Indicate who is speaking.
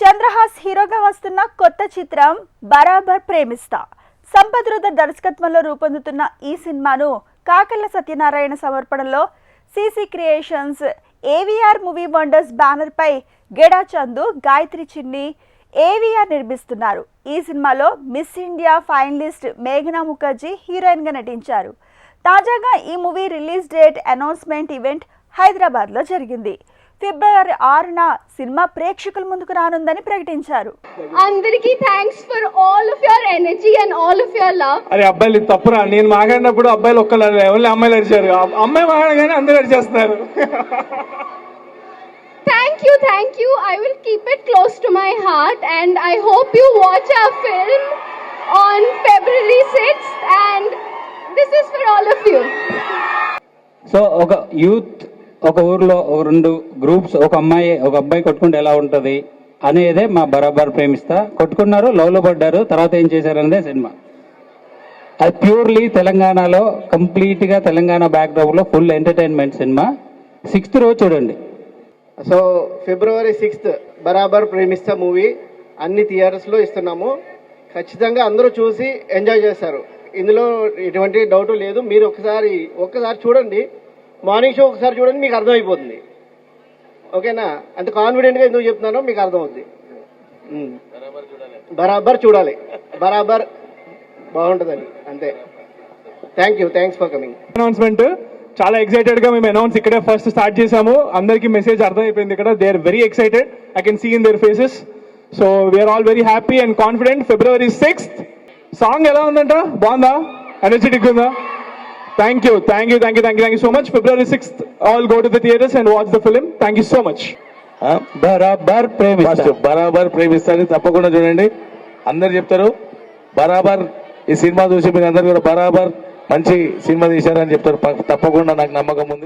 Speaker 1: చంద్రహాస్ హీరోగా వస్తున్న కొత్త చిత్రం బరాబర్ ప్రేమిస్తా. సంపత్ రుద్ర దర్శకత్వంలో రూపొందుతున్న ఈ సినిమాను కాకర్ల సత్యనారాయణ సమర్పణలో CC creations AVR movie wonders banner పై గెడా చందు, గాయత్రి చిన్ని, ఏవిఆర్ నిర్మిస్తున్నారు. ఈ సినిమాలో మిస్ ఇండియా ఫైనలిస్ట్ మేఘనా ముఖర్జీ హీరోయిన్ గా నటించారు. తాజాగా ఈ movie release date announcement event Hyderabad లో జరిగింది. ఫిబ్రవరి 6న సినిమా ప్రేక్షకుల ముందుకు రానుందని ప్రకటించారు.
Speaker 2: అందరికీ thanks for all of your energy and all of your love.
Speaker 3: అరే అబ్బాయిలు తప్పురా, నేను మాట్లాడినప్పుడు అబ్బాయిలు ఒక్కరు ఎవరు అమ్మాయిలు అరిచారు, అమ్మాయి మాట్లాడగానే అందరూ అరిచేస్తున్నారు.
Speaker 2: Thank you. I will keep it close to my heart and I hope you watch our film on February 6th and this is for all of you.
Speaker 4: So ఒక యూత్ ఒక ఊర్లో ఒక రెండు గ్రూప్స్, ఒక అమ్మాయి ఒక అబ్బాయి కొట్టుకుంటే ఎలా ఉంటుంది అనేదే మా బరాబర్ ప్రేమిస్తా. కొట్టుకున్నారు, లవ్లో పడ్డారు, తర్వాత ఏం చేశారనేదే సినిమా. అది ప్యూర్లీ తెలంగాణలో కంప్లీట్గా తెలంగాణ బ్యాక్డ్రాప్లో ఫుల్ ఎంటర్టైన్మెంట్ సినిమా. 6th రోజు చూడండి.
Speaker 5: సో ఫిబ్రవరి 6th బరాబర్ ప్రేమిస్తా మూవీ అన్ని థియేటర్స్లో ఇస్తున్నాము. ఖచ్చితంగా అందరూ చూసి ఎంజాయ్ చేస్తారు, ఇందులో ఎటువంటి డౌట్ లేదు. మీరు ఒక్కసారి చూడండి, మార్నింగ్ షో ఒకసారి చూడండి, మీకు అర్థమైపోతుంది. ఓకేనా? అంత కాన్ఫిడెంట్గా ఎందుకు చెప్తున్నానో మీకు అర్థమవుతుంది. బరాబర్ చూడాలి, బరాబర్ బాగుంటుందని, అంతే. Thanks for coming.
Speaker 3: అనౌన్స్మెంట్ చాలా ఎక్సైటెడ్ గా మేము అనౌన్స్ ఇక్కడే ఫస్ట్ స్టార్ట్ చేసాము. అందరికి మెసేజ్ అర్థమైపోయింది ఇక్కడ. They are very excited, I can see in their faces. So we are all very happy and confident. February 6th song ఎలా ఉందంట? బాగుందా? ఎనర్జెటిక్ ఉందా? Thank you so much. February 6th, all go to the theaters and watch the film. Thank you so much.
Speaker 4: బరాబర్ ప్రేమిస్తా,
Speaker 6: బరాబర్ ప్రేమిస్తారని తప్పకుండా చూడండి. అందరు చెప్తారు బరాబర్. ఈ సినిమా చూసి మీరు అందరు కూడా బరాబర్ మంచి సినిమా తీశారని చెప్తారు. తప్పకుండా నాకు నమ్మకం ఉంది.